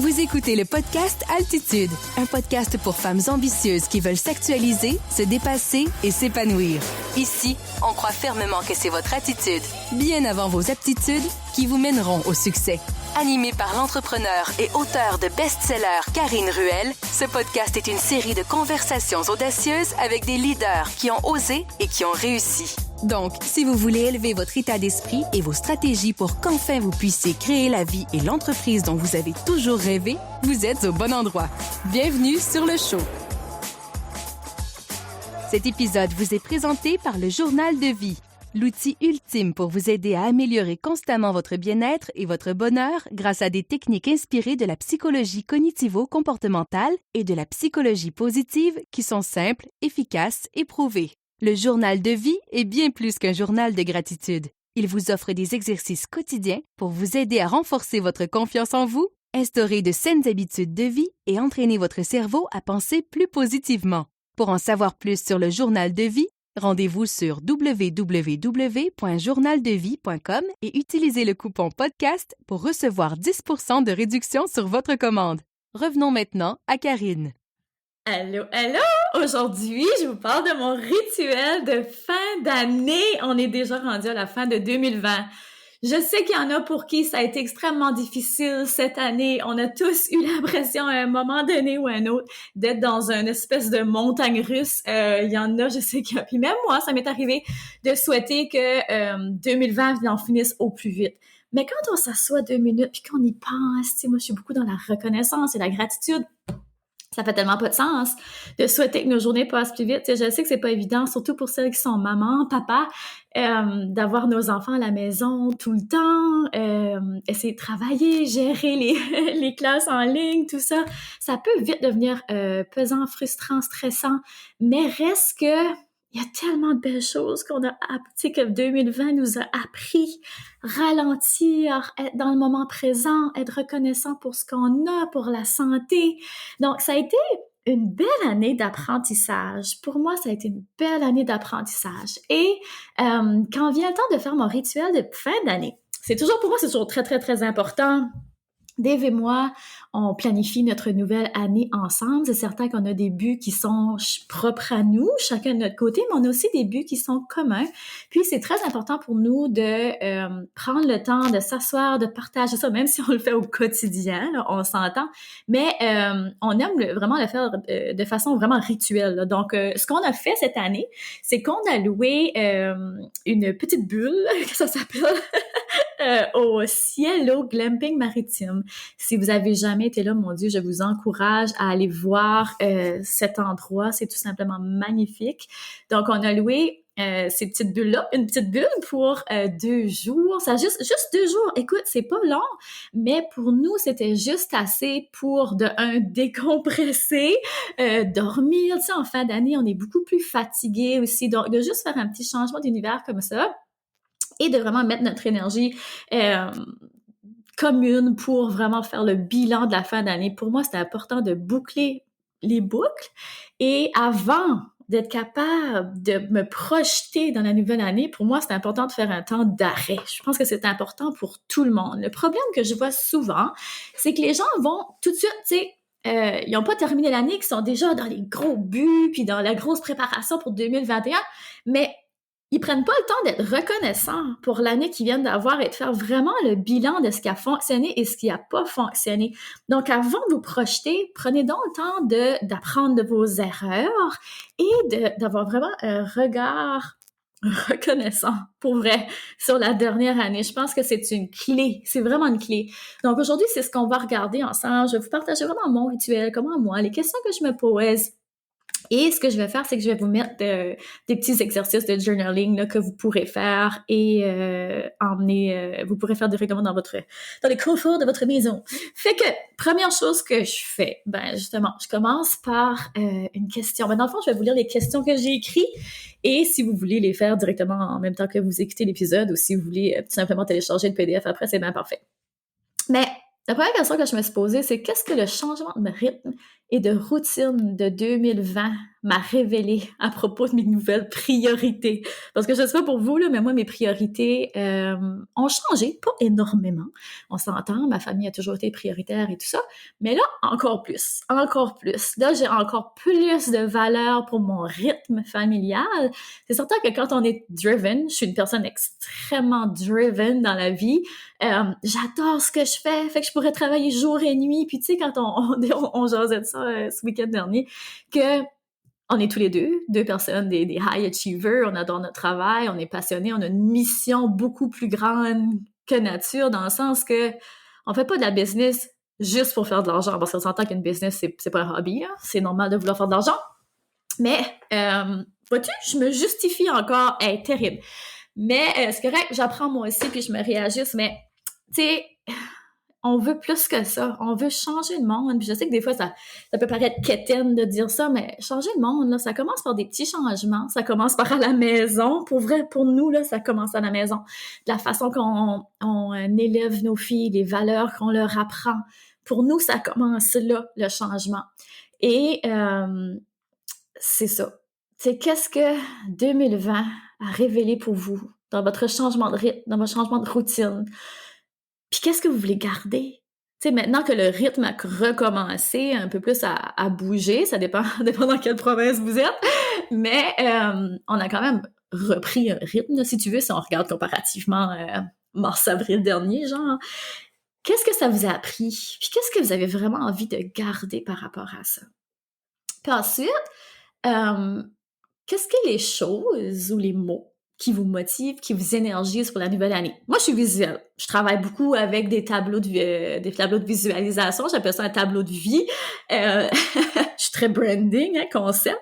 Vous écoutez le podcast Altitude, un podcast pour femmes ambitieuses qui veulent s'actualiser, se dépasser et s'épanouir. Ici, on croit fermement que c'est votre attitude, bien avant vos aptitudes, qui vous mèneront au succès. Animé par l'entrepreneur et auteur de best-sellers Karine Ruel, ce podcast est une série de conversations audacieuses avec des leaders qui ont osé et qui ont réussi. Donc, si vous voulez élever votre état d'esprit et vos stratégies pour qu'enfin vous puissiez créer la vie et l'entreprise dont vous avez toujours rêvé, vous êtes au bon endroit. Bienvenue sur le show. Cet épisode vous est présenté par le Journal de vie, l'outil ultime pour vous aider à améliorer constamment votre bien-être et votre bonheur grâce à des techniques inspirées de la psychologie cognitivo-comportementale et de la psychologie positive qui sont simples, efficaces et prouvées. Le Journal de vie est bien plus qu'un journal de gratitude. Il vous offre des exercices quotidiens pour vous aider à renforcer votre confiance en vous, instaurer de saines habitudes de vie et entraîner votre cerveau à penser plus positivement. Pour en savoir plus sur le Journal de vie, rendez-vous sur www.journaldevie.com et utilisez le coupon podcast pour recevoir 10% de réduction sur votre commande. Revenons maintenant à Karine. Allô! Aujourd'hui, je vous parle de mon rituel de fin d'année. On est déjà rendu à la fin de 2020. Je sais qu'il y en a pour qui ça a été extrêmement difficile cette année. On a tous eu l'impression à un moment donné ou à un autre d'être dans une espèce de montagne russe. Il y en a, je sais qu'il y a... Puis même moi, ça m'est arrivé de souhaiter que 2020 en finisse au plus vite. Mais quand on s'assoit 2 minutes puis qu'on y pense, tu sais, moi je suis beaucoup dans la reconnaissance et la gratitude. Ça fait tellement pas de sens de souhaiter que nos journées passent plus vite. Tu sais, je sais que c'est pas évident, surtout pour celles qui sont maman, papa, d'avoir nos enfants à la maison tout le temps, essayer de travailler, gérer les classes en ligne, tout ça. Ça peut vite devenir pesant, frustrant, stressant, mais reste que il y a tellement de belles choses qu'on a appris, que 2020 nous a appris. Ralentir, être dans le moment présent, être reconnaissant pour ce qu'on a, pour la santé. Donc, ça a été une belle année d'apprentissage. Pour moi, ça a été une belle année d'apprentissage. Et quand vient le temps de faire mon rituel de fin d'année, pour moi, c'est toujours très, très, très important. Dave et moi, on planifie notre nouvelle année ensemble. C'est certain qu'on a des buts qui sont propres à nous, chacun de notre côté, mais on a aussi des buts qui sont communs. Puis, c'est très important pour nous de prendre le temps de s'asseoir, de partager ça, même si on le fait au quotidien, là, on s'entend. Mais on aime vraiment le faire de façon vraiment rituelle, là. Donc, ce qu'on a fait cette année, c'est qu'on a loué une petite bulle, que ça s'appelle... au Cielo Glamping Maritime. Si vous avez jamais été là, mon Dieu, je vous encourage à aller voir cet endroit. C'est tout simplement magnifique. Donc, on a loué ces petites bulles-là, une petite bulle pour 2 jours. Ça juste 2 jours. Écoute, c'est pas long, mais pour nous, c'était juste assez pour décompresser, dormir. Tu sais, en fin d'année, on est beaucoup plus fatigué aussi. Donc, de juste faire un petit changement d'univers comme ça, et de vraiment mettre notre énergie commune pour vraiment faire le bilan de la fin d'année. Pour moi, c'était important de boucler les boucles et avant d'être capable de me projeter dans la nouvelle année, pour moi, c'est important de faire un temps d'arrêt. Je pense que c'est important pour tout le monde. Le problème que je vois souvent, c'est que les gens vont tout de suite, tu sais, ils n'ont pas terminé l'année, qui sont déjà dans les gros buts puis dans la grosse préparation pour 2021, mais ils prennent pas le temps d'être reconnaissants pour l'année qu'ils viennent d'avoir et de faire vraiment le bilan de ce qui a fonctionné et ce qui a pas fonctionné. Donc, avant de vous projeter, prenez donc le temps d'apprendre de vos erreurs et d'avoir vraiment un regard reconnaissant, pour vrai, sur la dernière année. Je pense que c'est une clé. C'est vraiment une clé. Donc, aujourd'hui, c'est ce qu'on va regarder ensemble. Je vais vous partager vraiment mon rituel, comment moi, les questions que je me pose. Et ce que je vais faire, c'est que je vais vous mettre des petits exercices de journaling là, que vous pourrez faire et vous pourrez faire directement dans le confort de votre maison. Fait que, première chose que je fais, justement, je commence par une question. Dans le fond, je vais vous lire les questions que j'ai écrites et si vous voulez les faire directement en même temps que vous écoutez l'épisode ou si vous voulez tout simplement télécharger le PDF après, c'est bien parfait. Mais la première question que je me suis posée, c'est qu'est-ce que le changement de rythme et de routine de 2020 m'a révélé à propos de mes nouvelles priorités. Parce que je sais pas pour vous, là, mais moi, mes priorités ont changé, pas énormément. On s'entend, ma famille a toujours été prioritaire et tout ça. Mais là, encore plus, encore plus. Là, j'ai encore plus de valeur pour mon rythme familial. C'est certain que quand on est driven, je suis une personne extrêmement driven dans la vie, j'adore ce que je fais, fait que je pourrais travailler jour et nuit. Puis tu sais, quand on jasait de ça ce week-end dernier, que on est tous les deux personnes, des high achievers, on adore notre travail, on est passionnés, on a une mission beaucoup plus grande que nature, dans le sens que on fait pas de la business juste pour faire de l'argent, parce qu'on s'entend qu'une business, c'est pas un hobby, là. C'est normal de vouloir faire de l'argent. Mais, vois-tu, je me justifie encore, terrible. Mais c'est correct, j'apprends moi aussi, puis je me réajuste, mais, tu sais, on veut plus que ça. On veut changer le monde. Puis je sais que des fois, ça peut paraître quétaine de dire ça, mais changer le monde, là, ça commence par des petits changements. Ça commence par à la maison. Pour vrai, pour nous, là, ça commence à la maison. La façon qu'on élève nos filles, les valeurs qu'on leur apprend. Pour nous, ça commence là, le changement. Et c'est ça. C'est qu'est-ce que 2020 a révélé pour vous dans votre changement de rythme, dans votre changement de routine? Puis qu'est-ce que vous voulez garder? Tu sais, maintenant que le rythme a recommencé un peu plus à bouger, ça dépend dans quelle province vous êtes, mais on a quand même repris un rythme, si tu veux, si on regarde comparativement mars-avril dernier, genre. Qu'est-ce que ça vous a appris? Puis qu'est-ce que vous avez vraiment envie de garder par rapport à ça? Puis ensuite, qu'est-ce que les choses ou les mots qui vous motivent, qui vous énergisent pour la nouvelle année? Moi, je suis visuelle. Je travaille beaucoup avec des tableaux de visualisation. J'appelle ça un tableau de vie. Je suis très branding, concept.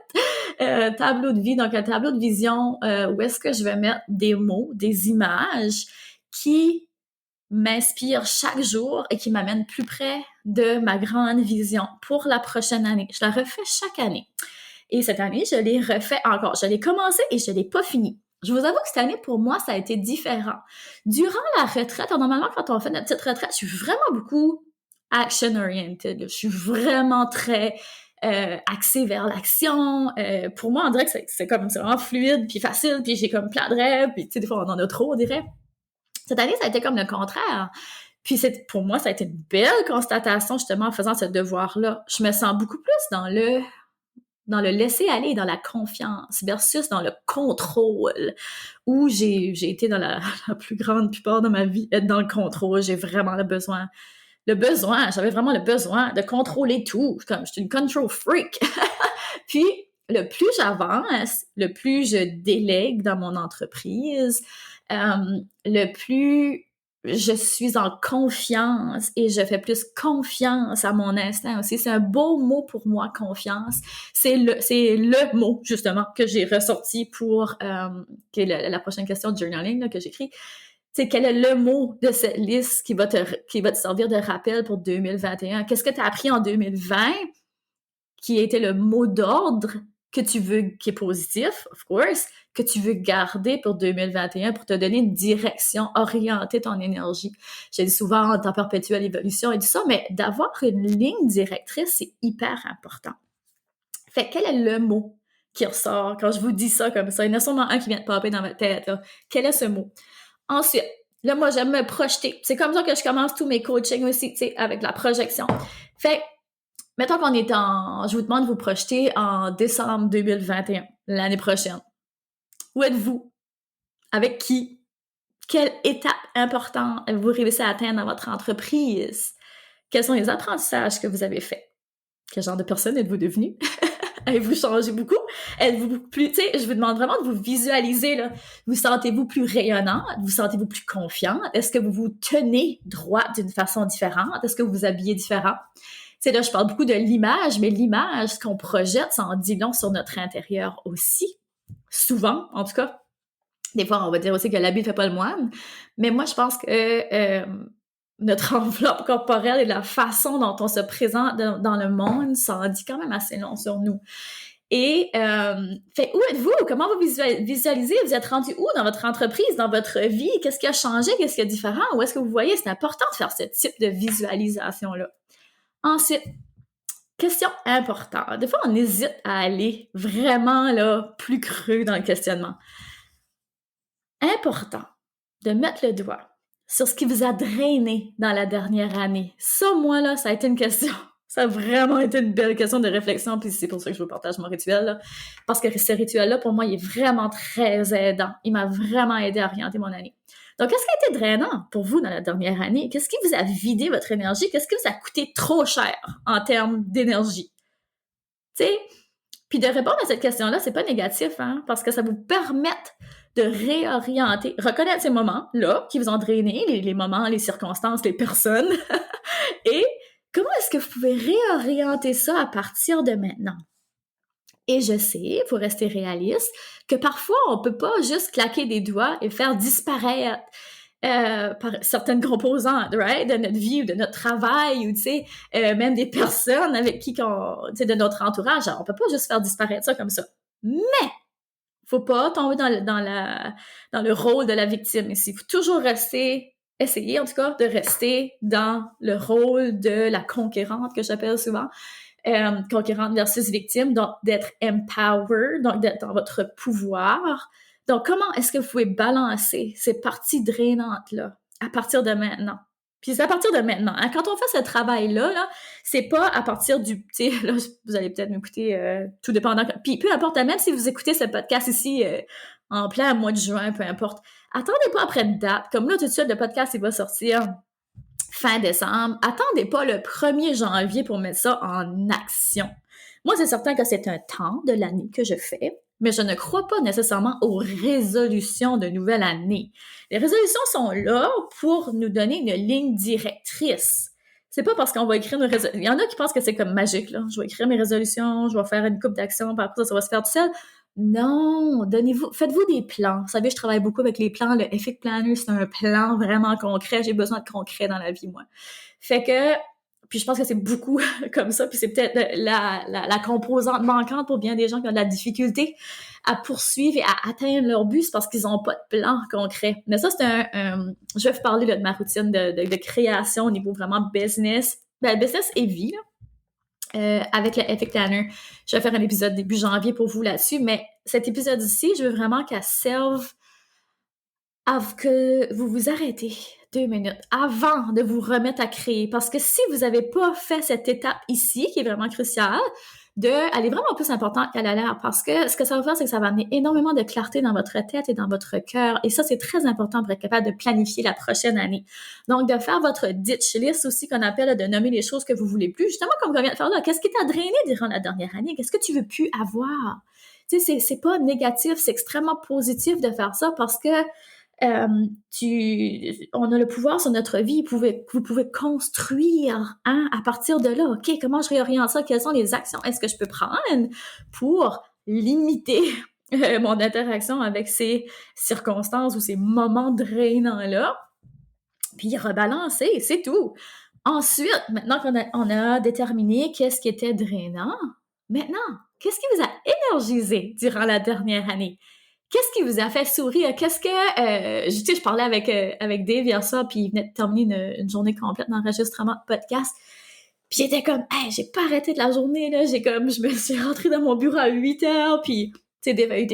Tableau de vie, donc un tableau de vision où est-ce que je vais mettre des mots, des images qui m'inspirent chaque jour et qui m'amènent plus près de ma grande vision pour la prochaine année. Je la refais chaque année. Et cette année, je l'ai refait encore. Je l'ai commencé et je l'ai pas fini. Je vous avoue que cette année, pour moi, ça a été différent. Durant la retraite, normalement, quand on fait notre petite retraite, je suis vraiment beaucoup action-oriented. Je suis vraiment très axée vers l'action. Pour moi, on dirait que c'est vraiment fluide, puis facile, puis j'ai comme plein de rêves, puis tu sais, des fois, on en a trop, on dirait. Cette année, ça a été comme le contraire. Puis pour moi, ça a été une belle constatation, justement, en faisant ce devoir-là. Je me sens beaucoup plus dans le laisser-aller, dans la confiance, versus dans le contrôle, où j'ai été dans la plus grande plupart de ma vie, être dans le contrôle. J'ai vraiment j'avais vraiment le besoin de contrôler tout, comme je suis une control freak. Puis, le plus j'avance, le plus je délègue dans mon entreprise, le plus je suis en confiance et je fais plus confiance à mon instinct aussi. C'est un beau mot pour moi, confiance. C'est le mot, justement, que j'ai ressorti pour qui est la prochaine question de journaling là, que j'écris. C'est quel est le mot de cette liste qui va te servir de rappel pour 2021? Qu'est-ce que tu as appris en 2020 qui a été le mot d'ordre que tu veux, qui est positif, of course, que tu veux garder pour 2021 pour te donner une direction, orienter ton énergie. Je dis souvent en perpétuelle évolution et tout ça, mais d'avoir une ligne directrice, c'est hyper important. Fait quel est le mot qui ressort quand je vous dis ça comme ça? Il y en a sûrement un qui vient de popper dans votre tête, là. Quel est ce mot? Ensuite, là, moi, j'aime me projeter. C'est comme ça que je commence tous mes coachings aussi, tu sais, avec la projection. Fait mettons qu'on est je vous demande de vous projeter en décembre 2021, l'année prochaine. Où êtes-vous? Avec qui? Quelle étape importante vous réussissez à atteindre dans votre entreprise? Quels sont les apprentissages que vous avez faits? Quel genre de personne êtes-vous devenu? Avez-vous changé beaucoup? Êtes-vous plus, tu sais, je vous demande vraiment de vous visualiser, là. Vous sentez-vous plus rayonnante? Vous sentez-vous plus confiante? Est-ce que vous vous tenez droit d'une façon différente? Est-ce que vous vous habillez différent? Tu sais, là, je parle beaucoup de l'image, mais l'image, ce qu'on projette, ça en dit long sur notre intérieur aussi. Souvent, en tout cas. Des fois, on va dire aussi que l'habit ne fait pas le moine. Mais moi, je pense que notre enveloppe corporelle et la façon dont on se présente dans le monde, ça en dit quand même assez long sur nous. Et fait, où êtes-vous? Comment vous visualisez? Vous êtes rendu où dans votre entreprise, dans votre vie? Qu'est-ce qui a changé? Qu'est-ce qui est différent? Où est-ce que vous voyez? C'est important de faire ce type de visualisation-là. Ensuite, question importante. Des fois, on hésite à aller vraiment là, plus creux dans le questionnement. Important de mettre le doigt sur ce qui vous a drainé dans la dernière année. Ça, moi, là, ça a été une question. Ça a vraiment été une belle question de réflexion, puis c'est pour ça que je vous partage mon rituel, là. Parce que ce rituel-là, pour moi, il est vraiment très aidant. Il m'a vraiment aidé à orienter mon année. Donc, qu'est-ce qui a été drainant pour vous dans la dernière année? Qu'est-ce qui vous a vidé votre énergie? Qu'est-ce qui vous a coûté trop cher en termes d'énergie? Tu sais, puis de répondre à cette question-là, c'est pas négatif, hein, parce que ça vous permet de réorienter, reconnaître ces moments-là qui vous ont drainé, les moments, les circonstances, les personnes, et comment est-ce que vous pouvez réorienter ça à partir de maintenant? Et je sais, pour rester réaliste, que parfois, on peut pas juste claquer des doigts et faire disparaître par certaines composantes, right, de notre vie ou de notre travail ou, tu sais, même des personnes avec qui tu sais, de notre entourage. Alors, on peut pas juste faire disparaître ça comme ça. Mais, faut pas tomber dans le rôle de la victime ici. Il faut toujours essayer en tout cas, de rester dans le rôle de la conquérante, que j'appelle souvent, conquérante versus victime, donc d'être empowered, donc d'être dans votre pouvoir. Donc, comment est-ce que vous pouvez balancer ces parties drainantes-là à partir de maintenant? Puis c'est à partir de maintenant. Hein? Quand on fait ce travail-là, là, c'est pas à partir du... Tu sais, là, vous allez peut-être m'écouter tout dépendant... Puis peu importe, même si vous écoutez ce podcast ici en plein mois de juin, peu importe, attendez pas après une date. Comme là, tout de suite, le podcast, il va sortir fin décembre. Attendez pas le 1er janvier pour mettre ça en action. Moi, c'est certain que c'est un temps de l'année que je fais, mais je ne crois pas nécessairement aux résolutions de nouvelle année. Les résolutions sont là pour nous donner une ligne directrice. C'est pas parce qu'on va écrire nos résolutions. Il y en a qui pensent que c'est comme magique, là. Je vais écrire mes résolutions, je vais faire une couple d'actions, puis après ça va se faire tout seul. Non, faites-vous des plans. Vous savez, je travaille beaucoup avec les plans. Le Epic Planner, c'est un plan vraiment concret. J'ai besoin de concret dans la vie, moi. Fait que, puis je pense que c'est beaucoup comme ça, puis c'est peut-être la composante manquante pour bien des gens qui ont de la difficulté à poursuivre et à atteindre leur but, c'est parce qu'ils n'ont pas de plan concret. Mais ça, c'est je vais vous parler là, de ma routine de création au niveau vraiment business. Ben, business et vie, là. Avec le Epic Planner. Je vais faire un épisode début janvier pour vous là-dessus, mais cet épisode-ci, je veux vraiment qu'elle serve à que vous vous arrêtez 2 minutes avant de vous remettre à créer. Parce que si vous n'avez pas fait cette étape ici, qui est vraiment cruciale, elle est vraiment plus importante qu'elle a l'air, parce que ce que ça va faire, c'est que ça va amener énormément de clarté dans votre tête et dans votre cœur, et ça, c'est très important pour être capable de planifier la prochaine année. Donc, de faire votre ditch list aussi, qu'on appelle, de nommer les choses que vous voulez plus, justement, comme on vient de faire là, qu'est-ce qui t'a drainé durant la dernière année? Qu'est-ce que tu veux plus avoir? Tu sais, c'est pas négatif, c'est extrêmement positif de faire ça, parce que on a le pouvoir sur notre vie, vous pouvez construire, hein, à partir de là. OK, comment je réoriente ça? Quelles sont les actions est-ce que je peux prendre pour limiter mon interaction avec ces circonstances ou ces moments drainants-là? Puis rebalancer, c'est tout. Ensuite, maintenant qu'on a déterminé qu'est-ce qui était drainant, maintenant, qu'est-ce qui vous a énergisé durant la dernière année? Qu'est-ce qui vous a fait sourire? Qu'est-ce que... je parlais avec Dave hier soir, puis il venait de terminer une journée complète d'enregistrement de podcast. Puis il était comme, hey, j'ai pas arrêté de la journée, là. Je me suis rentrée dans mon bureau à 8h, puis, tu sais, Dave a eu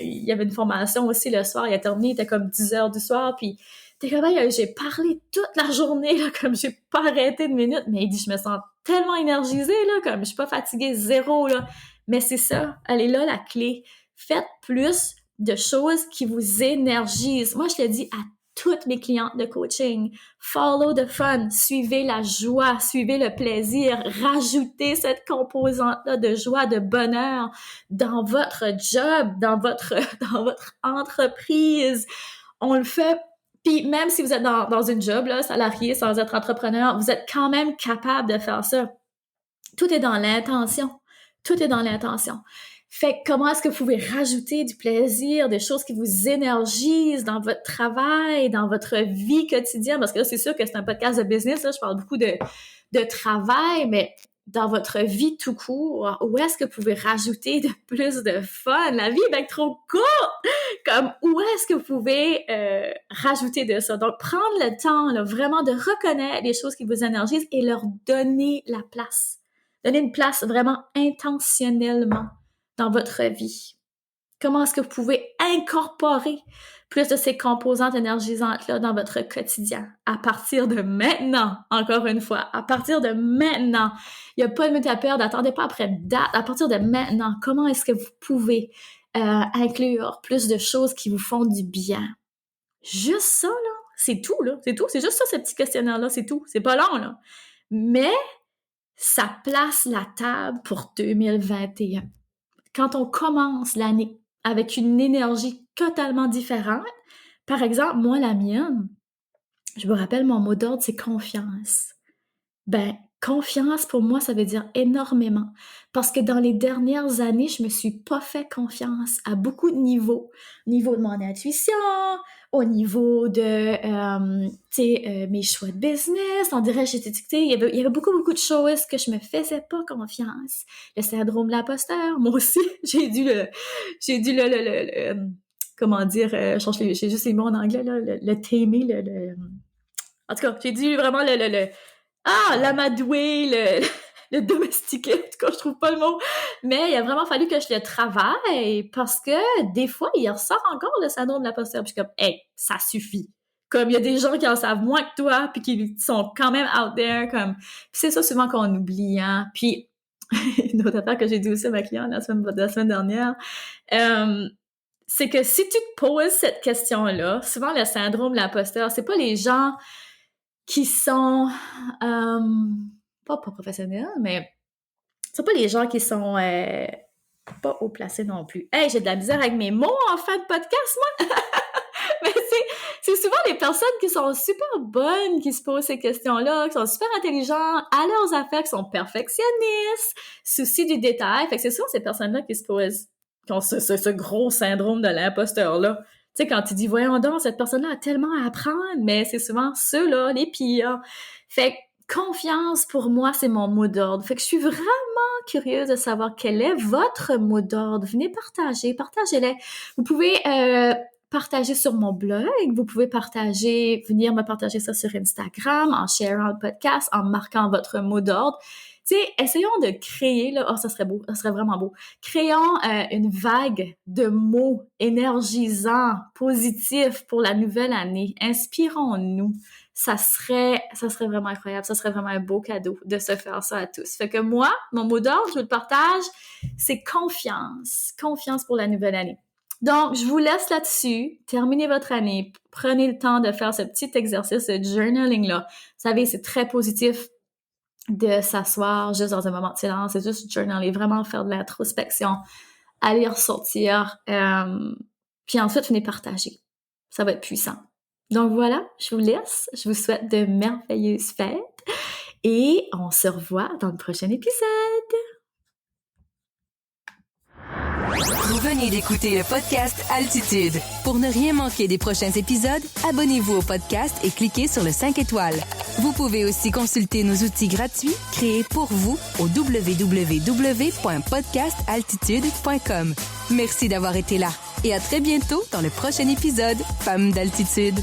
il y avait une formation aussi le soir, il a terminé, il était comme 10h du soir, puis t'es comme, hey, j'ai parlé toute la journée, là, comme j'ai pas arrêté de minute. Mais il dit, je me sens tellement énergisée, là, comme je suis pas fatiguée, zéro, là. Mais c'est ça, elle est là, la clé. Faites plus de choses qui vous énergisent. Moi, je le dis à toutes mes clientes de coaching. Follow the fun. Suivez la joie. Suivez le plaisir. Rajoutez cette composante-là de joie, de bonheur dans votre job, dans votre entreprise. On le fait. Puis même si vous êtes dans une job, là, salarié, sans être entrepreneur, vous êtes quand même capable de faire ça. Tout est dans l'intention. Tout est dans l'intention. Fait que comment est-ce que vous pouvez rajouter du plaisir, des choses qui vous énergisent dans votre travail, dans votre vie quotidienne? Parce que là, c'est sûr que c'est un podcast de business, là, je parle beaucoup de travail, mais dans votre vie tout court, où est-ce que vous pouvez rajouter de plus de fun? La vie est bien trop courte! Comme, où est-ce que vous pouvez rajouter de ça? Donc, prendre le temps, là, vraiment de reconnaître les choses qui vous énergisent et leur donner la place. Donnez une place vraiment intentionnellement dans votre vie. Comment est-ce que vous pouvez incorporer plus de ces composantes énergisantes-là dans votre quotidien? À partir de maintenant, encore une fois, à partir de maintenant, il n'y a pas de minute à perdre, attendez pas après une date, à partir de maintenant, comment est-ce que vous pouvez inclure plus de choses qui vous font du bien? Juste ça, là, c'est tout, c'est juste ça, ce petit questionnaire-là, c'est tout, c'est pas long, là. Mais ça place la table pour 2021. Quand on commence l'année avec une énergie totalement différente, par exemple, moi, la mienne, je me rappelle, mon mot d'ordre, c'est confiance. Confiance, pour moi, ça veut dire énormément. Parce que dans les dernières années, je me suis pas fait confiance à beaucoup de niveaux. Au niveau de mon intuition, au niveau de mes choix de business, on dirait, il y avait beaucoup de choses que je me faisais pas confiance. Le syndrome de l'imposteur, moi aussi, j'ai dû comment dire, j'ai juste les mots en anglais, là, le tamer, en tout cas, j'ai dû vraiment l'amadouer, le domestiquer, en tout cas, je trouve pas le mot. Mais il a vraiment fallu que je le travaille parce que des fois, il ressort encore le syndrome de l'imposteur. Puis je suis comme, hey, ça suffit. Comme il y a des gens qui en savent moins que toi puis qui sont quand même out there. Puis c'est ça souvent qu'on oublie. Hein? Puis une autre affaire que j'ai dit aussi à ma cliente la semaine dernière, c'est que si tu te poses cette question-là, souvent le syndrome de l'imposteur, c'est pas les gens qui sont pas professionnels, mais c'est pas les gens qui sont pas haut placés non plus. Hey, j'ai de la misère avec mes mots en fin de podcast, moi! Mais c'est souvent les personnes qui sont super bonnes qui se posent ces questions-là, qui sont super intelligents, à leurs affaires, qui sont perfectionnistes, soucis du détail. Fait que c'est souvent ces personnes-là qui se posent, qui ont ce gros syndrome de l'imposteur-là. Tu sais, quand tu dis, voyons donc, cette personne-là a tellement à apprendre, mais c'est souvent ceux-là, les pires. Fait que confiance, pour moi, c'est mon mot d'ordre. Fait que je suis vraiment curieuse de savoir quel est votre mot d'ordre. Venez partagez-les. Vous pouvez partager sur mon blog, vous pouvez venir me partager ça sur Instagram, en sharant le podcast, en marquant votre mot d'ordre. Tu sais, essayons de créer, là, ça serait beau, ça serait vraiment beau. Créons une vague de mots énergisants, positifs pour la nouvelle année. Inspirons-nous. Ça serait vraiment incroyable. Ça serait vraiment un beau cadeau de se faire ça à tous. Fait que moi, mon mot d'ordre, je vous le partage, c'est confiance. Confiance pour la nouvelle année. Donc, je vous laisse là-dessus. Terminez votre année. Prenez le temps de faire ce petit exercice de journaling-là. Vous savez, c'est très positif de s'asseoir juste dans un moment de silence, c'est juste journaler, vraiment faire de l'introspection, aller ressortir, puis ensuite venez partager. Ça va être puissant. Donc voilà, je vous laisse, je vous souhaite de merveilleuses fêtes et on se revoit dans le prochain épisode. Vous venez d'écouter le podcast Altitude. Pour ne rien manquer des prochains épisodes, abonnez-vous au podcast et cliquez sur le 5 étoiles. Vous pouvez aussi consulter nos outils gratuits créés pour vous au www.podcastaltitude.com. Merci d'avoir été là et à très bientôt dans le prochain épisode Femmes d'Altitude.